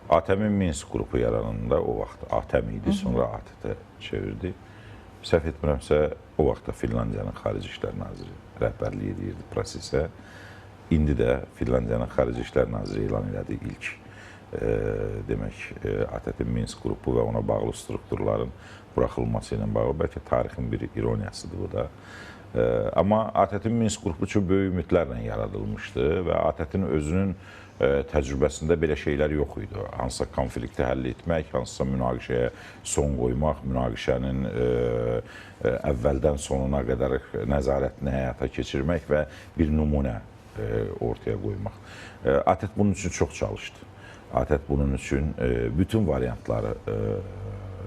ATƏM-in Minsk qrupu yaranında o vaxt ATƏM idi, sonra ATƏT-ə çevirdi. Səhv etmirəmsə, o vaxt da Finlandiyanın Xarici İşlər Naziri rəhbərlik edirdi prosesə. İndi də Finlandiyanın Xarici İşlər Naziri elan elədi ilk demək ATƏT-in Minsk qrupu və ona bağlı strukturların buraxılması ilə bağlı. Bəlkə tarixin bir ironiyasıdır bu da. Amma ATƏT-in Minsk qrupu çox böyük ümidlərlə yaradılmışdı və ATƏT-in özünün təcrübəsində belə şeylər yox idi. Hansısa konflikti həll etmək, hansısa münaqişəyə son qoymaq, münaqişənin əvvəldən sonuna qədər nəzarətini həyata keçirmək və bir nümunə ortaya qoymaq. ATƏT bunun üçün çox çalışdı. ATƏT bunun üçün bütün variantları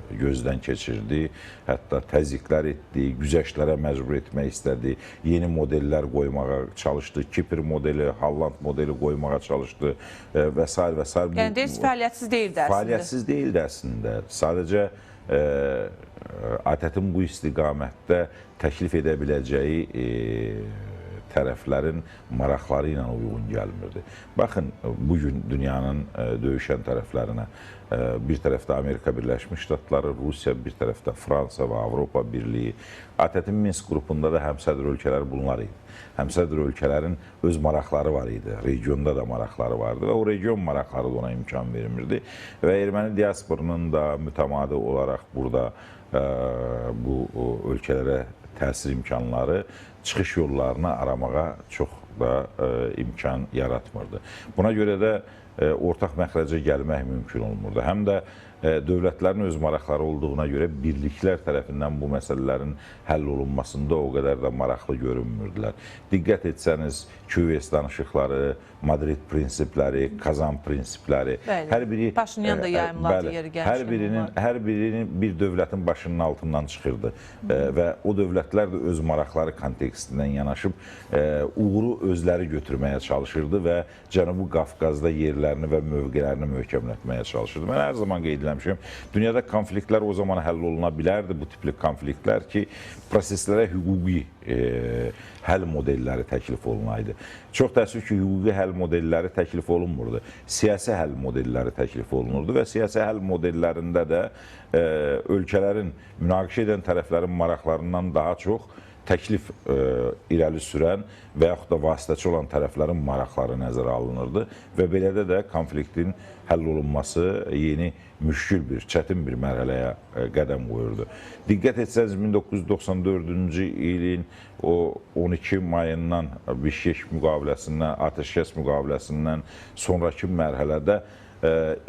gözdən keçirdi, hətta təzyiqlər etdi, güzəştlərə məcbur etmək istədi, yeni modellər qoymağa çalışdı, Kipr modeli, Holland modeli qoymağa çalışdı və s. və s. Yəni deyirsiniz, fəaliyyətsiz deyildi əslində. Fəaliyyətsiz deyildi əslində. Sadəcə ATƏT-in bu istiqamətdə təklif edə biləcəyi tərəflərin maraqları ilə uyğun gəlmirdi. Baxın, bugün dünyanın döyüşən tərəflərinə bir tərəfdə Amerika Birləşmiş Ştatları, Rusiya, bir tərəfdə Fransa və Avropa Birliyi. ATƏT-in Minsk qrupunda da həmsədr ölkələr bunlar idi. Həmsədr ölkələrin öz maraqları var idi, regionda da maraqları vardı və o region maraqları da ona imkan vermirdi. Və erməni diasporunun da mütəmadi olaraq burada bu ölkələrə təsir imkanları çıxış yollarını aramağa çox da imkan yaratmırdı. Buna görə də ortaq məxrəcə gəlmək mümkün olmurdu. Həm də dövlətlərin öz maraqları olduğuna görə birliklər tərəfindən bu məsələlərin həll olunmasında o qədər də maraqlı görünmürdülər. Diqqət etsəniz, QS danışıqları, Madrid prinsipləri, Kazan prinsipləri, hər biri Paşinyan da yayımladı yeri gəlmişkən. Hər birini bir dövlətin başının altından çıxırdı və o dövlətlər də öz maraqları kontekstindən yanaşıb uğuru özləri götürməyə çalışırdı və Cənubi Qafqazda yerlərini və mövqelərini möhkəmlətməyə çalışırdı. Mən hər zaman qeyd eləmişəm, dünyada konfliktlər o zaman həll oluna bilərdi, bu tipli konfliktlər ki, proseslərə hüquqi həll modelləri təklif olunaydı. Çox təəssüf ki, hüquqi həll modelləri təklif olunmurdu. Siyasi həll modelləri təklif olunurdu və siyasi həll modellərində də ölkələrin, münaqişə edən tərəflərin maraqlarından daha çox təklif irəli sürən və yaxud da vasitəçi olan tərəflərin maraqları nəzərə alınırdı və belədə də konfliktin həll olunması yeni müşkül bir, çətin bir mərhələyə qədəm qoyurdu. Diqqət etsəniz, 1994-cü ilin o 12 mayından Bişkek müqaviləsindən, atəşkəs müqaviləsindən sonraki mərhələdə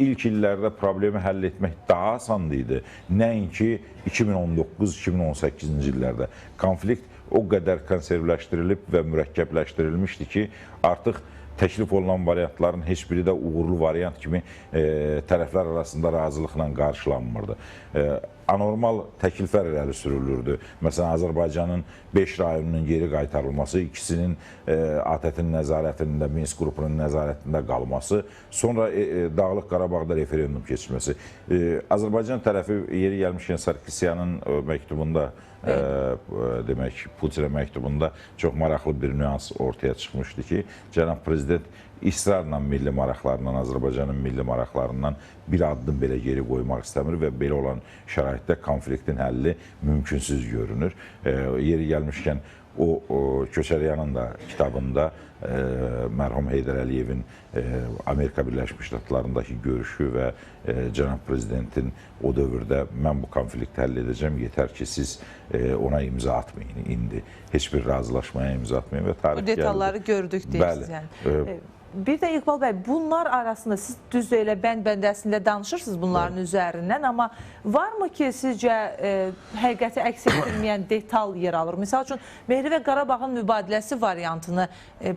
ilk illərdə problemi həll etmək daha asandı idi. Nəinki 2019-2018-ci illərdə. Konflikt o qədər konservləşdirilib və mürəkkəbləşdirilmişdi ki, artıq təklif olunan variantların heç biri də uğurlu variant kimi tərəflər arasında razılıqla qarşılanmırdı. Anormal təkliflər irəli sürülürdü. Məsələn, Azərbaycanın 5 rayonunun geri qaytarılması, ikisinin ATƏT-in nəzarətində, Minsk qrupunun nəzarətində qalması, sonra Dağlıq Qarabağda referendum keçirməsi. Azərbaycan tərəfi yeri gəlmişkən Sarkisyanın məktubunda, demək, Putinə məktubunda çox maraqlı bir nüans ortaya çıxmışdı ki, Cənab Prezident israrla milli maraqlarından, Azərbaycanın milli maraqlarından bir addım belə geri qoymaq istəmir və belə olan şəraitdə konfliktin həlli mümkünsüz görünür. Yeri gəlmişkən o Köçəryanın da kitabında mərhum Heydər Əliyevin Amerika Birləşmiş Ştatlarındakı görüşü və Cənab Prezidentin o dövrdə mən bu konflikti həll edəcəm, yetər ki, siz ona imza atmayın indi. Heç bir razılaşmaya imza atmayın və tarix gəldi. Bu detalları gördük deyirsiniz yəni. Bir də İqbal bəy, bunlar arasında siz düz elə bənd-bəndəsində danışırsınız bunların üzərindən, amma varmı ki, sizcə həqiqəti əks etdirməyən detal yer alır? Misal üçün, Mehri və Qarabağın mübadiləsi variantını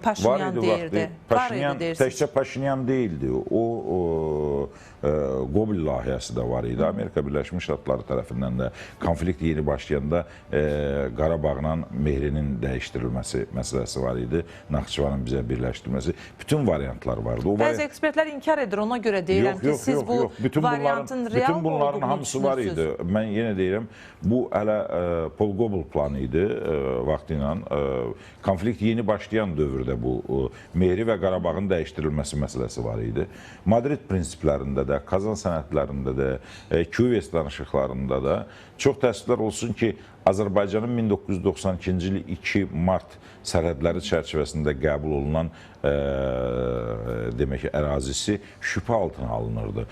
Paşinyan deyirdi. Paşinyan təkcə Paşinyan deyildi. O Qobil layihəsi də var idi. Amerika Birləşmiş Ştatları tərəfindən də konflikt yeni başlayanda Qarabağla Mehrinin dəyişdirilməsi məsələsi var idi. Naxçıvanın bizə birləşdirməsi. Bütün variantlar vardı. Bəzi ekspertlər inkar edir, ona görə deyirəm ki, siz bu variantın real bütün bunların hamısı var idi. Mən yenə deyirəm, bu hələ Paul Gobel planı idi vaxtı ilə. Konflikt yeni başlayan dövrdə bu Mehri və Qarabağın dəyişdirilməsi məsələsi var idi. Madrid prinsiplərində də də, Kazan sənədlərində də, QVS danışıqlarında da çox təəssüflər olsun ki, Azərbaycanın 1992-ci il 2 mart sərhədləri çərçivəsində qəbul olunan demək ki, ərazisi şübhə altına alınırdı.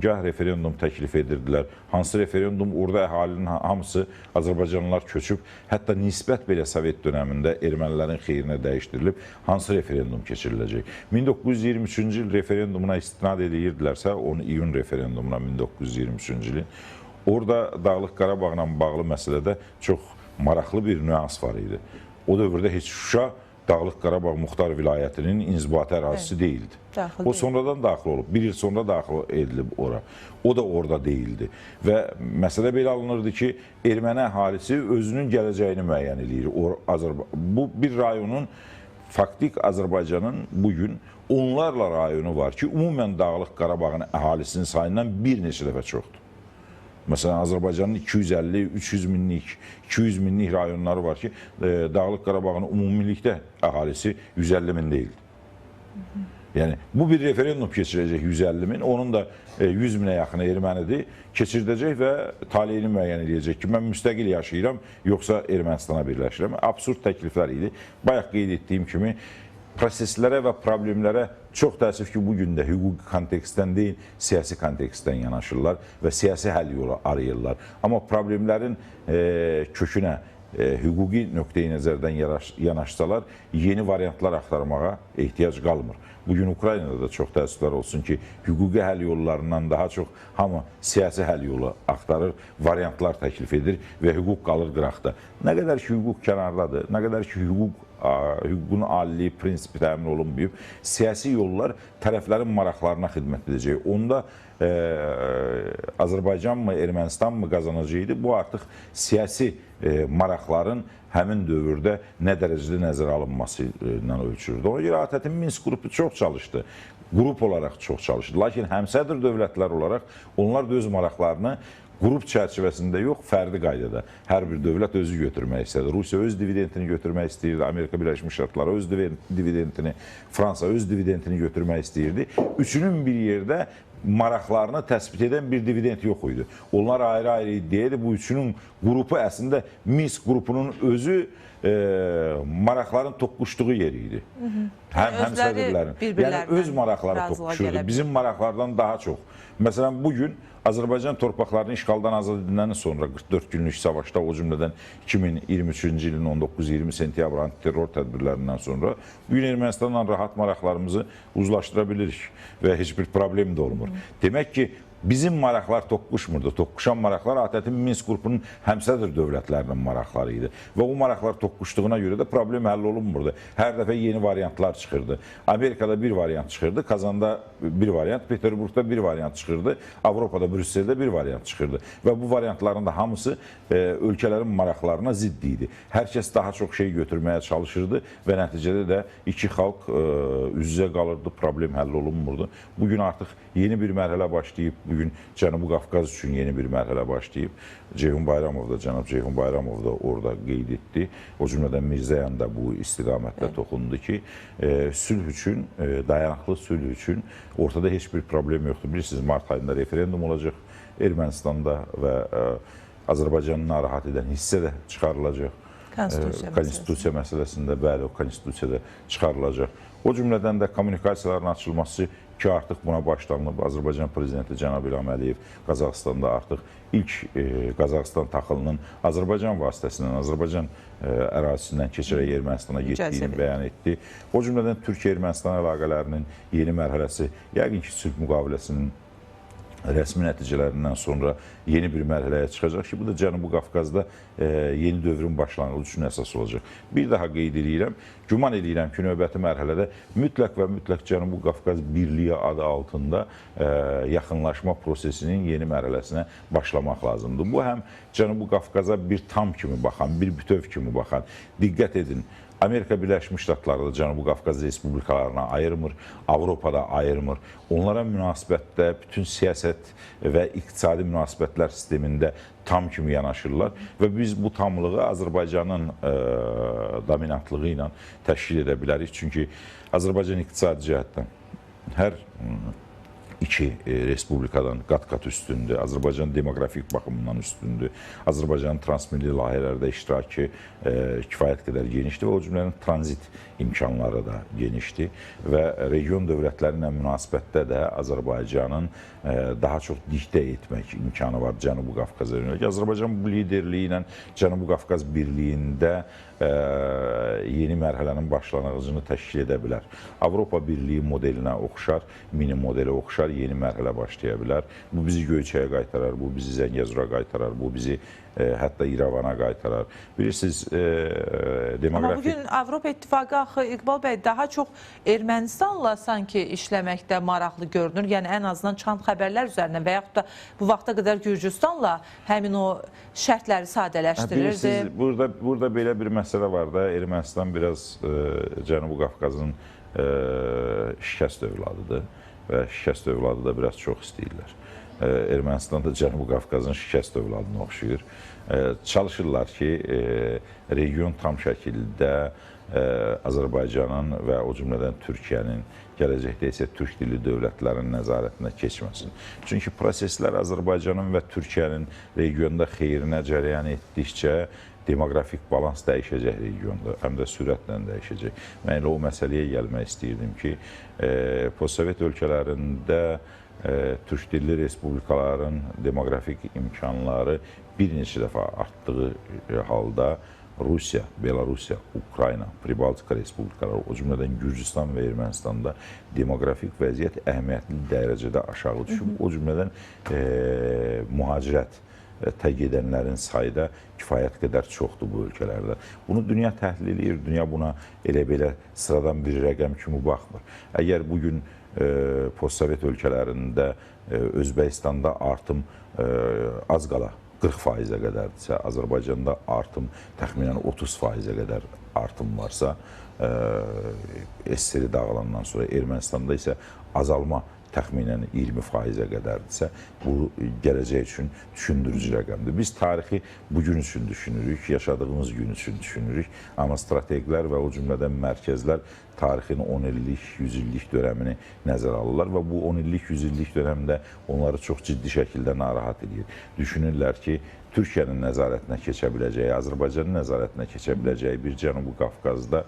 Gah referendum təklif edirdilər, hansı referendum, orada əhalinin hamısı Azərbaycanlılar köçüb, hətta nisbət belə Sovet dönəmində ermənilərin xeyrinə dəyişdirilib, hansı referendum keçiriləcək. 1923-cü il referendumuna istinad edirdilərsə, onu iyun referendumuna 1923-cü ilin, orada Dağlıq Qarabağla bağlı məsələdə çox maraqlı bir nüans var idi. O dövrdə heç Şuşa Dağlıq Qarabağ Muxtar Vilayətinin inzibati ərazisi deyildi. O sonradan daxil olub, bir il sonra daxil edilib ora. O da orada deyildi. Və məsələ belə alınırdı ki, erməni əhalisi özünün gələcəyini müəyyən edir. Bu bir rayonun, faktik Azərbaycanın bugün onlarla rayonu var ki, ümumən Dağlıq Qarabağın əhalisinin sayından bir neçə dəfə çoxdur. Məsələn, Azərbaycanın 250-300 minlik, 200 minlik rayonları var ki, Dağlıq Qarabağın ümumilikdə əhalisi 150 min deyildi. Yəni, bu bir referendum keçirəcək 150 min, onun da 100 minə yaxını ermənidir, keçirdəcək və taleyini müəyyən edəcək ki, mən müstəqil yaşayıram, yoxsa Ermənistana birləşirəm. Absurd təkliflər idi. Bayaq qeyd etdiyim kimi, proseslərə və problemlərə çox təəssüf ki, bugün də hüquqi kontekstdən deyil, siyasi kontekstdən yanaşırlar və siyasi həll yolu arayırlar. Amma problemlərin kökünə hüquqi nöqteyi nəzərdən yanaşsalar, yeni variantlar axtarmağa ehtiyac qalmır. Bugün Ukraynada da çox təəssüflər olsun ki, hüquqi həll yollarından daha çox hamı siyasi həll yolu axtarır, variantlar təklif edir və hüquq qalır qıraqda. Nə qədər ki, hüquq kənardadır, nə qədər ki, hüququn aliliyi prinsipi təmin olunmayıb, siyasi yollar tərəflərin maraqlarına xidmət edəcək. Onda Azərbaycan mı, Ermənistan mı qazanacaqdı? Bu artıq siyasi maraqların həmin dövrdə nə dərəcədə nəzərə alınması ilə ölçülürdü. Ona görə ATƏT-in Minsk qrupu çox çalışdı, qrup olaraq çox çalışdı. Lakin həmsədr dövlətlər olaraq onlar da öz maraqlarını qrup çərçivəsində yox, fərdi qaydada hər bir dövlət özü götürmək istədi. Rusiya öz dividendini götürmək istəyirdi, Amerika Birləşmiş Ştatları öz dividendini, Fransa öz dividendini götürmək istəyirdi. Üçünün bir yerdə maraqlarını təsbit edən bir dividend yox idi. Onlar ayrı-ayrı iddia edir. Bu üçünün qrupu əslində Minsk qrupunun özü maraqların toqquşduğu yer idi. Həm sədrlərin. Yəni öz maraqları toqquşurdu. Bizim maraqlardan daha çox. Məsələn, bugün Azərbaycan torpaqlarını işğaldan azad ediləndən sonra 44 günlük savaşda, o cümlədən 2023-cü ilin 19-20 sentyabr antiterror tədbirlərindən sonra bugün Ermənistanla rahat maraqlarımızı uzlaşdıra bilirik və heç bir problem də olmur. Demək ki, bizim maraqlar toqquşmurdu. Toqquşan maraqlar ATƏT-in Minsk qrupunun həmsədr dövlətlərinin maraqları idi. Və o maraqlar toqquşduğuna görə də problem həll olunmurdu. Hər dəfə yeni variantlar çıxırdı. Amerikada bir variant çıxırdı, Kazanda bir variant, Peterburqda bir variant çıxırdı, Avropada, Brüsseldə bir variant çıxırdı. Və bu variantların da hamısı ölkələrin maraqlarına ziddi idi. Hər kəs daha çox şey götürməyə çalışırdı və nəticədə də iki xalq üz-üzə qalırdı, problem həll olunmurdu. Bugün artıq yeni bir mərhələ başlayıb, bugün Cənubi Qafqaz üçün yeni bir mərhələ başlayıb. Ceyhun Bayramov da, cənab Ceyhun Bayramov da orada qeyd etdi. O cümlədən Mirzəyan da bu istiqamətdə toxundu ki, sülh üçün, dayanıqlı sülh üçün ortada heç bir problem yoxdur. Bilirsiniz, mart ayında referendum olacaq Ermənistanda və Azərbaycanı narahat edən hissə də çıxarılacaq. Konstitusiya məsələsində, bəli, o konstitusiyada çıxarılacaq. O cümlədən də kommunikasiyaların açılması ki, artıq buna başlanılıb. Azərbaycan Prezidenti Cənab İlham Əliyev Qazaxıstanda artıq ilk Qazaxıstan taxılının Azərbaycan vasitəsindən, Azərbaycan ərazisindən keçərək Ermənistana getdiyini bəyan etdi. O cümlədən Türkiyə-Ermənistan əlaqələrinin yeni mərhələsi, yəqin ki, sülh müqaviləsinin rəsmi nəticələrindən sonra yeni bir mərhələyə çıxacaq ki, bu da Cənubi Qafqazda yeni dövrün başlanğıcı üçün əsas olacaq. Bir daha qeyd edirəm, güman edirəm ki, növbəti mərhələdə mütləq və mütləq Cənubi Qafqaz Birliyi adı altında yaxınlaşma prosesinin yeni mərhələsinə başlamaq lazımdır. Bu həm Cənubi Qafqaza bir tam kimi baxan, bir bütöv kimi baxan, diqqət edin, Amerika Birləşmiş Ştatları da Cənubi Qafqaz Respublikalarına ayırmır, Avropada ayırmır. Onlara münasibətdə bütün siyasət və iqtisadi münasibətlər sistemində tam kimi yanaşırlar və biz bu tamlığı Azərbaycanın dominantlığı ilə təşkil edə bilərik. Çünki Azərbaycan iqtisadi cəhətdən hər 2 iki respublikadan qat-qat üstündür. Azərbaycan demoqrafik baxımından üstündür. Azərbaycanın transmilli layihələrdə iştirakı kifayət qədər genişdir və o cümlənin tranzit imkanları da genişdir və region dövlətləri ilə münasibətdə də Azərbaycanın daha çox diktə etmək imkanı var Cənubi Qafqaza yönəlik. Azərbaycan bu liderliyi ilə Cənubi Qafqaz birliyində yeni mərhələnin başlanğıcını təşkil edə bilər. Avropa Birliyi modelinə oxşar, mini modelə oxşar yeni mərhələ başlaya bilər. Bu bizi Göyçəyə qaytarar, bu bizi Zəngəzura qaytarar, bu bizi hətta İrəvana qaytarar. Bilirsiniz, demoqrafik... Amma bugün Avropa İttifaqı axı İqbal bəy daha çox Ermənistanla sanki işləməkdə maraqlı görünür. Yəni ən azından çıxan xəbərlər üzərindən və yaxud da bu vaxta qədər Gürcüstanla həmin o şərtləri sadələşdirirdi. Bilirsiniz, burada belə bir məsələ var da, Ermənistan biraz Cənubi Qafqazın şikəst övladıdır və şikəst övladı da biraz çox istəyirlər. Ermənistan da Cənubi Qafqazın şikəst övladına oxşayır. Çalışırlar ki, region tam şəkildə Azərbaycanın və o cümlədən Türkiyənin, gələcəkdə isə türk dilli dövlətlərin nəzarətinə keçməsin. Çünki proseslər Azərbaycanın və Türkiyənin regionda xeyrinə cərəyan etdikcə demoqrafik balans dəyişəcək regionda, həm də sürətlə dəyişəcək. Mən elə o məsələyə gəlmək istəyirdim ki, postsovet ölkələrində türk dilli respublikaların demoqrafik imkanları bir neçə dəfə artdığı halda Rusiya, Belarusiya, Ukrayna, Pribaltika respublikaları, o cümlədən Gürcüstan və Ermənistanda demoqrafik vəziyyət əhəmiyyətli dərəcədə aşağı düşüb. O cümlədən mühacirət təq edənlərin sayı da kifayət qədər çoxdur bu ölkələrdə. Bunu dünya təhlil edir, dünya buna elə-belə sıradan bir rəqəm kimi baxmır. Əgər bugün postsovet ölkələrində Özbəkistanda artım az qala 40%-ə qədərdirsə, Azərbaycanda artım təxminən 30%-ə qədər artım varsa, SSR dağılandan sonra Ermənistanda isə azalma təxminən 20%-ə qədərdirsə, bu gələcək üçün düşündürücü rəqəmdir. Biz tarixi bugün üçün düşünürük, yaşadığımız gün üçün düşünürük, amma strateqlər və o cümlədən mərkəzlər tarixin 10 illik, 100 illik dönəmini nəzərə alırlar və bu 10 illik, 100 illik dönəmdə onları çox ciddi şəkildə narahat edir. Düşünürlər ki, Türkiyənin nəzarətinə keçə biləcəyi, Azərbaycanın nəzarətinə keçə biləcəyi bir Cənubi Qafqazda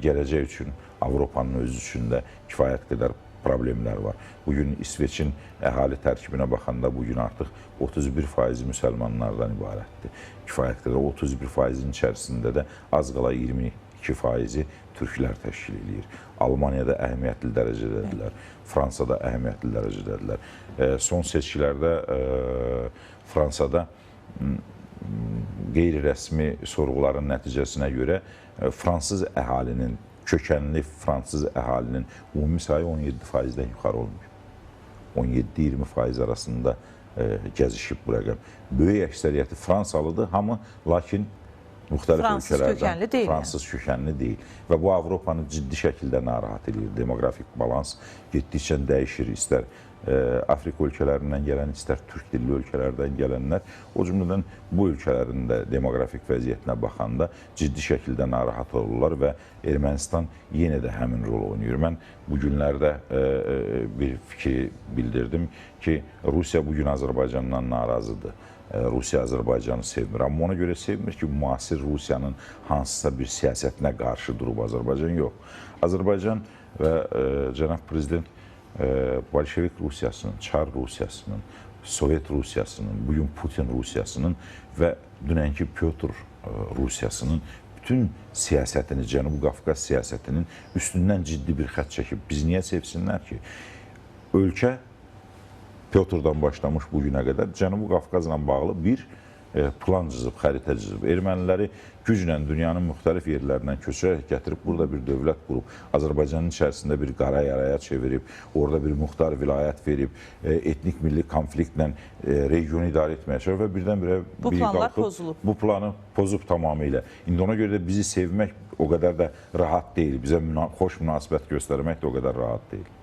gələcək üçün, Avropanın özü üçün də kifayət qədər problemlər var. Bugün İsveçin əhali tərkibinə baxanda bugün artıq 31% müsəlmanlardan ibarətdir. Kifayət qədər 31%-in içərisində də az qala 22%-i türklər təşkil edir. Almaniyada əhəmiyyətli dərəcədədirlər, Fransada əhəmiyyətli dərəcədədirlər. Son seçkilərdə Fransada qeyri-rəsmi sorğuların nəticəsinə görə fransız əhalinin, kökənli fransız əhalinin ümumi sayı 17%-dən yuxarı olmuyor. 17-20% arasında gəzişib bu rəqəm. Böyük əksəriyyəti Fransalıdır, hamı, lakin müxtəlif ölkələrdən fransız kökənli deyil. Və bu Avropanı ciddi şəkildə narahat edir. Demoqrafik balans getdikcə dəyişir. İstər Afrika ölkələrindən gələn, istər türk dilli ölkələrdən gələnlər, o cümlədən bu ölkələrin də demoqrafik vəziyyətinə baxanda ciddi şəkildə narahat olurlar və Ermənistan yenə də həmin rol oynayır. Mən bu günlərdə bir fikir bildirdim ki, Rusiya bugün Azərbaycandan narazıdır. Rusiya Azərbaycanı sevmir. Amma ona görə sevmir ki, müasir Rusiyanın hansısa bir siyasətinə qarşı durub Azərbaycan yox. Azərbaycan və cənab prezident Bolşevik Rusiyasının, Çar Rusiyasının, Sovet Rusiyasının, bugün Putin Rusiyasının və dünənki Pyotr Rusiyasının bütün siyasətini, Cənubi Qafqaz siyasətinin üstündən ciddi bir xət çəkib. Biz niyə sevsinlər ki? Ölkə Pyotrdan başlamış bugünə qədər Cənubi Qafqazla bağlı bir plan cızıb, xəritə cızıb. Erməniləri güclə dünyanın müxtəlif yerlərindən köçürərək gətirib, burada bir dövlət qurub, Azərbaycanın içərisində bir qara yaraya çevirib, orada bir muxtar vilayət verib, etnik milli konfliktlə regionu idarə etməyə çalışır və birdən-birə biri qalxıb, bu planı pozub tamamilə. İndi ona görə də bizi sevmək o qədər də rahat deyil, bizə xoş münasibət göstərmək də o qədər rahat deyil.